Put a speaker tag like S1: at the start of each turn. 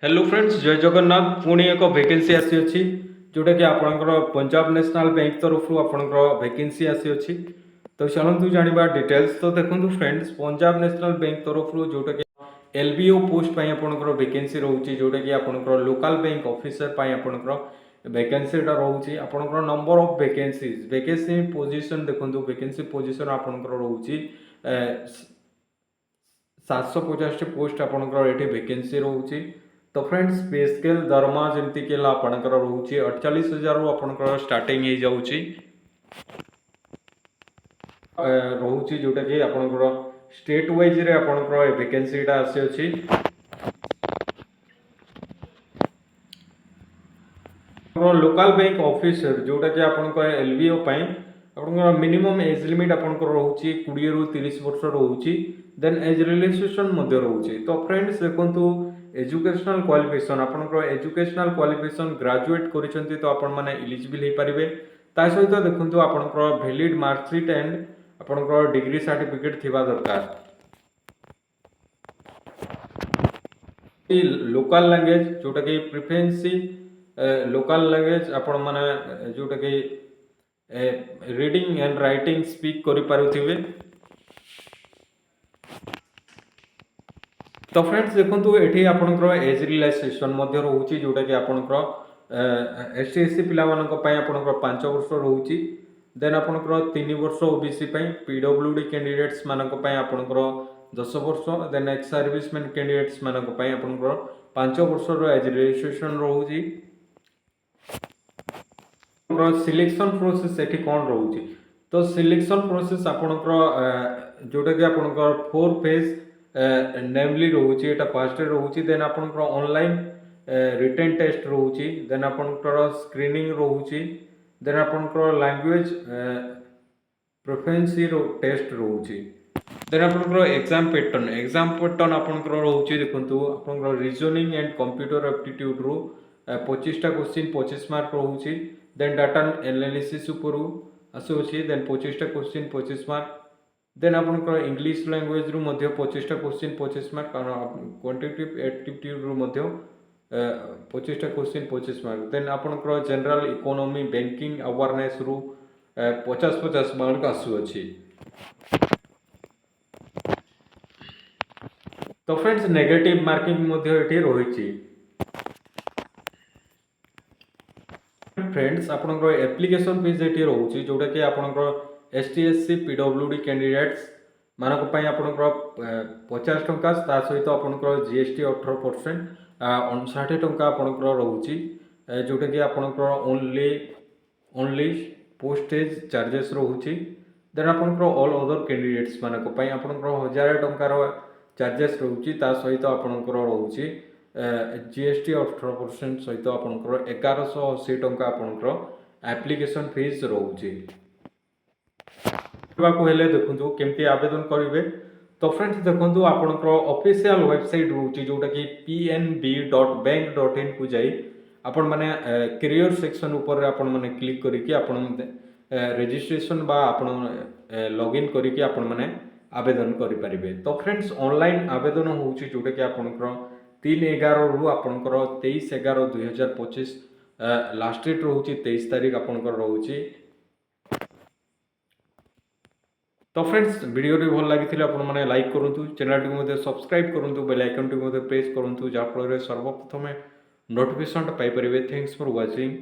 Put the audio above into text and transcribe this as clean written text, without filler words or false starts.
S1: Hello friends जय जगन्नाथ पुणी एक वैकेंसी आसी अछि जोटा कि आपनकर पंजाब नेशनल बैंक तरफ आपनकर वैकेंसी आसी अछि तो चलतु जानिबा डिटेल्स। तो देखंतु फ्रेंड्स पंजाब नेशनल बैंक तरफ जोटा कि एलबीओ पोस्ट पई आपनकर वैकेंसी रहउची जोटा कि आपनकर लोकल बैंक ऑफिसर पई आपनकर वैकेंसीटा रहउची। आपनकर नंबर ऑफ वैकेंसी पोजीशन देखंतु वैकेंसी पोजीशन आपनकर रहउची 750 पोस्ट आपनकर एठी वैकेंसी रहउची। तो फ्रेंड्स पे स्केल दरमा जमती के आपनकर रहउची 48,000 रु आपनकर स्टार्टिंग हे जाउची रहउची जोटा कि आपनकर स्टेट वाइज रे आपनकर वैकेंसीटा आसी अछि। लोकल बैंक ऑफिसर जोटा कि आपनकर एलबीओ पई आपनकर मिनिमम एज लिमिट आपनकर रहउची 20 रु 30 वर्ष रहउची। देन एज रिलैक्सेशन मध्ये रहउची। तो फ्रेंड्स देखंतु एजुकेशनल क्वालिफिकेशन आपनकर एजुकेशनल क्वालिफिकेशन ग्रेजुएट करिसेंती तो आपन माने एलिजिबल हे परिबे। ता सहित देखंतु आपनकर वैलिड मार्कशीट एंड आपनकर डिग्री सर्टिफिकेट थिबा दरकार। लोकल लैंग्वेज जोटा कि प्रिफरेंसी लोकल लैंग्वेज आपण माने जोटा कि रीडिंग एंड राइटिंग स्पीक करि पारुथिबे। तो फ्रेंड्स देखंतु एठी आपनकर एज रिलैक्सेशन मध्ये रहउची जोटा कि आपनकर एसटी एससी पिला मानक पय आपनकर 5 वर्ष रहउची। देन आपनकर 3 वर्ष ओबीसी पय पीडब्ल्यूडी कैंडिडेट्स मानक पय आपनकर 10 वर्ष। देन एक्स सर्विसमैन कैंडिडेट्स मानक पय आपनकर 5 वर्ष रो एज रिलैक्सेशन रहउची। सिलेक्शन प्रोसेस एठी कोन रहउची तो सिलेक्शन प्रोसेस आपनकर जोटा कि आपनकर 4 फेज नेमली रहउची एटा फर्स्ट रहउची। देन आपनकर ऑनलाइन रिटन टेस्ट रहउची। देन आपनकर स्क्रीनिंग रहउची। देन आपनकर लैंग्वेज प्रोफिशिएंसी टेस्ट रहउची। देन आपनकर एग्जाम पैटर्न आपनकर रहउची देखंतु आपनकर रीजनिंग एंड कंप्यूटर एप्टीट्यूड रो 25 टा क्वेश्चन 25 मार्क रहउची। देन डाटा एनालिसिस ऊपर आसुची देन 25 टा क्वेश्चन 25 मार्क। देन आपनकर इंग्लिश लैंग्वेज रु मध्ये 25 टा क्वेश्चन 25 मार्क क्वांटिटेटिव एप्टीट्यूड रु मध्ये 25 टा क्वेश्चन 25 मार्क। देन आपनकर जनरल इकोनॉमी बैंकिंग अवेयरनेस रु 50 मार्क आसुची। तो फ्रेंड्स नेगेटिव मार्किंग मध्ये एठी रहिची। फ्रेंड्स आपनकर एप्लिकेशन फीस एठी रहउची जोटा कि आपनकर एसटी एससी पीडब्ल्यूडी कैंडिडेट्स मानक पय आपनकर 50 टंका ता सहित आपनकर जीएसटी 18% 59 टंका आपनकर रहउची जोटा कि आपनकर ओनली पोस्टेज चार्जेस रहउची। देन आपनकर ऑल अदर कैंडिडेट्स मानक पय आपनकर 1000 टंका रो चार्जेस रहउची ता सहित आपनकर रहउची जीएसटी 18% सहित आपनकर 1180 टंका आपनकर एप्लिकेशन फीस रहउची। को हेले देखंतु केमती आवेदन करिवे। तो फ्रेंड्स देखंतु आपनकर ऑफिशियल वेबसाइट रहउची जोटा कि pnb.bank.in को जाई आपण माने करियर सेक्शन ऊपर आपण माने क्लिक करिकि आपण रजिस्ट्रेशन बा आपण लॉगिन करिकि आपण माने आवेदन करि परिबे। तो फ्रेंड्स ऑनलाइन आवेदन होउची जोटा कि आपनकर 3/11 रु आपनकर 23/11/2025 लास्ट डेट रहउची 23 तारिख आपनकर रहउची। तो फ्रेंड्स वीडियो रे भल लागिथिले आपण माने लाइक करंतु चैनल टी मध्ये सब्सक्राइब करंतु बेल आइकन टी मध्ये प्रेस करंतु जा फल रे सर्वप्रथमे नोटिफिकेशन पाई परिबे। Thanks for watching.